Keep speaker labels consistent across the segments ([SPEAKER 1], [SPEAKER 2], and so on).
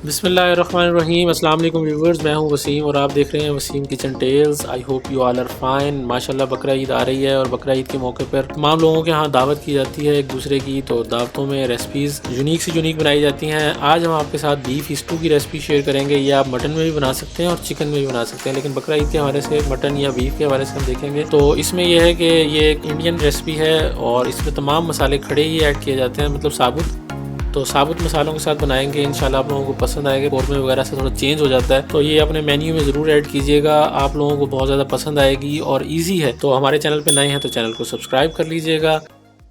[SPEAKER 1] बिस्मिल्लाहिर्रहमानिर्रहीम। अस्सलाम वालेकुम व्यूवर्स, मैं हूं वसीम और आप देख रहे हैं Waseem kitchen tales. I hope you all are fine. माशाल्लाह बकरा ईद आ रही है और बकरा ईद के मौके पर तमाम लोगों के यहाँ दावत की जाती है एक दूसरे की। तो दावतों में रेसिपीज़ यूनिक से यूनिक बनाई जाती हैं। आज हम आपके साथ बीफ स्टू की रेसिपी शेयर करेंगे। ये आप मटन में भी बना सकते हैं और चिकन में भी बना सकते हैं, लेकिन बकरा ईद के हवाले से मटन या बीफ के हवाले से हम देखेंगे। तो इसमें यह है कि ये एक इंडियन रेसिपी है और इसमें तमाम मसाले खड़े ही ऐड किए जाते हैं, मतलब साबुत। तो साबुत मसालों के साथ बनाएंगे, इंशाल्लाह आप लोगों को पसंद आएगा। कौरमे वगैरह से थोड़ा चेंज हो जाता है, तो ये अपने मेन्यू में ज़रूर ऐड कीजिएगा, आप लोगों को बहुत ज़्यादा पसंद आएगी और इजी है। तो हमारे चैनल पे नए हैं तो चैनल को सब्सक्राइब कर लीजिएगा।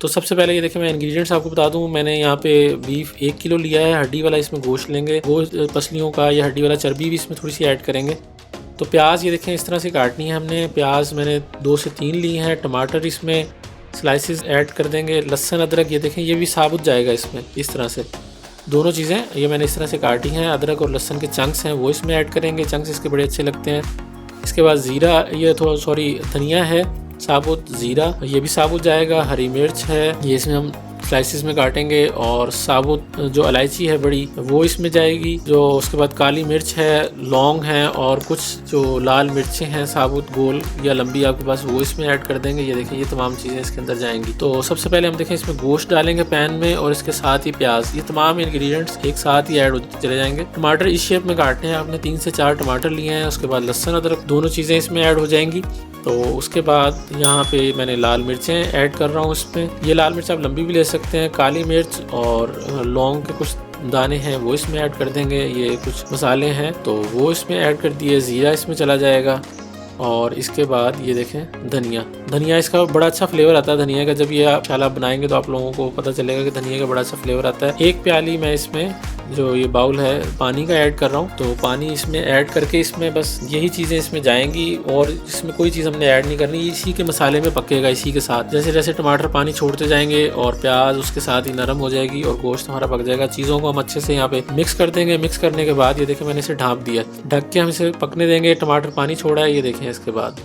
[SPEAKER 1] तो सबसे पहले ये देखिए, मैं इंग्रेडिएंट्स आपको बता दूं। मैंने यहाँ पे बीफ 1 किलो लिया है, हड्डी वाला इसमें गोश्त लेंगे। गोश्त पसलियों का या हड्डी वाला चर्बी भी इसमें थोड़ी सी ऐड करेंगे। तो प्याज ये देखें इस तरह से काटनी है हमने। प्याज मैंने 2 से 3 ली हैं। टमाटर इसमें स्लाइसिस ऐड कर देंगे। लहसुन अदरक ये देखें ये भी साबुत जाएगा इसमें, इस तरह से दोनों चीज़ें ये मैंने इस तरह से काटी हैं। अदरक और लहसुन के चंक्स हैं वो इसमें ऐड करेंगे। चंक्स इसके बड़े अच्छे लगते हैं। इसके बाद ज़ीरा, ये धनिया है साबुत, ज़ीरा ये भी साबुत जाएगा। हरी मिर्च है, ये इसमें हम स्लाइसिस में काटेंगे। और साबुत जो इलायची है बड़ी वो इसमें जाएगी। जो उसके बाद काली मिर्च है, लौंग है और कुछ जो लाल मिर्चें हैं साबुत गोल या लंबी आपके पास, वो इसमें ऐड कर देंगे। ये देखिए ये तमाम चीज़ें इसके अंदर जाएंगी। तो सबसे पहले हम देखें इसमें गोश्त डालेंगे पैन में और इसके साथ ही प्याज। ये तमाम इंग्रेडिएंट्स एक साथ ही ऐड होते चले जाएंगे। टमाटर इस शेप में काटने हैं आपने। 3 से 4 टमाटर लिए हैं। उसके बाद लहसुन अदरक दोनों चीज़ें इसमें ऐड हो जाएंगी। तो उसके बाद यहाँ पे मैंने लाल मिर्चें ऐड कर रहा हूँ इसमें। ये लाल मिर्च आप लंबी भी ले सकते हैं। काली मिर्च और लौंग के कुछ दाने हैं वो इसमें ऐड कर देंगे। ये कुछ मसाले हैं तो वो इसमें ऐड कर दिए। ज़ीरा इसमें चला जाएगा। और इसके बाद ये देखें धनिया इसका बड़ा अच्छा फ्लेवर आता है धनिया का। जब ये आप इंशाल्लाह बनाएंगे तो आप लोगों को पता चलेगा कि धनिया का बड़ा अच्छा फ्लेवर आता है। 1 प्याली मैं इसमें जो ये बाउल है पानी का ऐड कर रहा हूँ। तो पानी इसमें ऐड करके इसमें बस यही चीज़ें इसमें जाएंगी और इसमें कोई चीज़ हमने ऐड नहीं करनी। इसी के मसाले में पकेगा इसी के साथ। जैसे जैसे टमाटर पानी छोड़ते जाएंगे और प्याज उसके साथ ही नरम हो जाएगी और गोश्त हमारा पक जाएगा। चीज़ों को हम अच्छे से यहाँ पे मिक्स कर देंगे। मिक्स करने के बाद ये देखें मैंने इसे ढाँप दिया। ढक के हम इसे पकने देंगे। टमाटर पानी छोड़ा है, ये देखें इसके बाद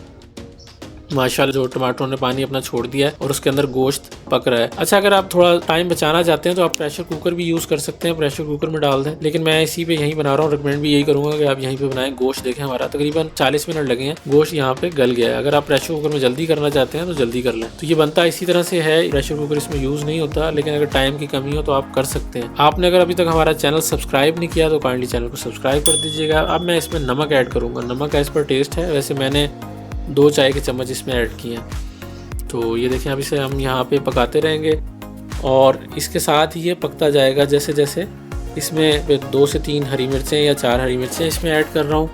[SPEAKER 1] माशाल्लाह जो टमाटरों ने पानी अपना छोड़ दिया है और उसके अंदर गोश्त पक रहा है। अच्छा, अगर आप थोड़ा टाइम बचाना चाहते हैं तो आप प्रेशर कुकर भी यूज़ कर सकते हैं, प्रेशर कुकर में डाल दें। लेकिन मैं इसी पे यहीं बना रहा हूँ। रिकमेंड भी यही करूँगा कि आप यहीं पे बनाएं। गोश्त देखें हमारा तकरीबन 40 मिनट लगे हैं, गोश्त यहाँ पे गल गया है। अगर आप प्रेशर कुकर में जल्दी करना चाहते हैं तो जल्दी कर लें। तो ये बनता इसी तरह से है। प्रेशर कुकर इसमें यूज़ नहीं होता, लेकिन अगर टाइम की कमी हो तो आप कर सकते हैं। आपने अगर अभी तक हमारा चैनल सब्सक्राइब नहीं किया तो काइंडली चैनल को सब्सक्राइब कर दीजिएगा। अब मैं इसमें नमक ऐड करूँगा। नमक एज पर टेस्ट है। वैसे मैंने 2 चाय के चम्मच इसमें ऐड किए हैं। तो ये देखें अब इसे हम यहाँ पे पकाते रहेंगे और इसके साथ ही ये पकता जाएगा। जैसे जैसे इसमें 2 से 3 हरी मिर्चें या 4 हरी मिर्चें इसमें ऐड कर रहा हूँ,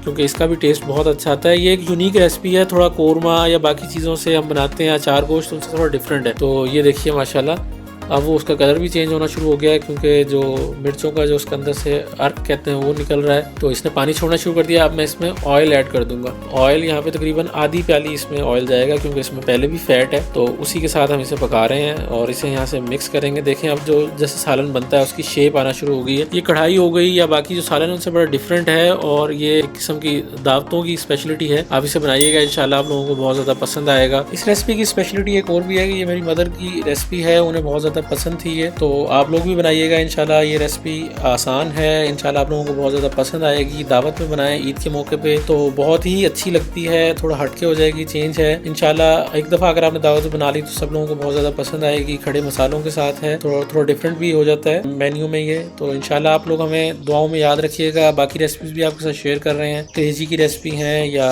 [SPEAKER 1] क्योंकि इसका भी टेस्ट बहुत अच्छा आता है। ये एक यूनिक रेसिपी है। थोड़ा कोरमा या बाकी चीज़ों से हम बनाते हैं अचार गोश्त, उनसे थोड़ा डिफरेंट है। तो ये देखिए माशाल्लाह अब वो उसका कलर भी चेंज होना शुरू हो गया है, क्योंकि जो मिर्चों का जो उसके अंदर से अर्क कहते हैं वो निकल रहा है। तो इसने पानी छोड़ना शुरू कर दिया। अब मैं इसमें ऑयल ऐड कर दूंगा। ऑयल यहाँ पे तकरीबन आधी प्याली इसमें ऑयल जाएगा, क्योंकि इसमें पहले भी फैट है। तो उसी के साथ हम इसे पका रहे हैं और इसे यहाँ से मिक्स करेंगे। देखें अब जो जैसे सालन बनता है उसकी शेप आना शुरू हो गई है। ये कढ़ाई हो गई या बाकी जो सालन उनसे बड़ा डिफरेंट है और ये एक किस्म की दावतों की स्पेशलिटी है। आप इसे बनाइएगा, इंशाल्लाह आप लोगों को बहुत ज़्यादा पसंद आएगा। इस रेसिपी की स्पेशलिटी एक और भी है कि ये मेरी मदर की रेसिपी है, उन्हें बहुत ज़्यादा पसंद थी ये। तो आप लोग भी बनाइएगा इंशाल्लाह। ये रेसिपी आसान है, इंशाल्लाह आप लोगों को बहुत ज़्यादा पसंद आएगी। दावत में बनाएं ईद के मौके पे तो बहुत ही अच्छी लगती है। थोड़ा हटके हो जाएगी, चेंज है। इंशाल्लाह एक दफ़ा अगर आपने दावत में बना ली तो सब लोगों को बहुत ज़्यादा पसंद आएगी। खड़े मसालों के साथ है, थोड़ा डिफरेंट भी हो जाता है मेन्यू में ये। तो इंशाल्लाह आप लोग हमें दुआओं में याद रखिएगा। बाकी रेसिपीज़ भी आपके साथ शेयर कर रहे हैं। तेजी की रेसिपी है या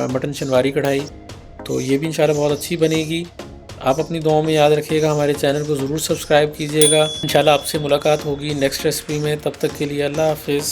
[SPEAKER 1] मटन शनवारी कढ़ाई, तो ये भी इंशाल्लाह बहुत अच्छी बनेगी। आप अपनी दुआओं में याद रखिएगा। हमारे चैनल को ज़रूर सब्सक्राइब कीजिएगा। इंशाल्लाह आपसे मुलाकात होगी नेक्स्ट रेसिपी में। तब तक के लिए अल्लाह हाफिज़।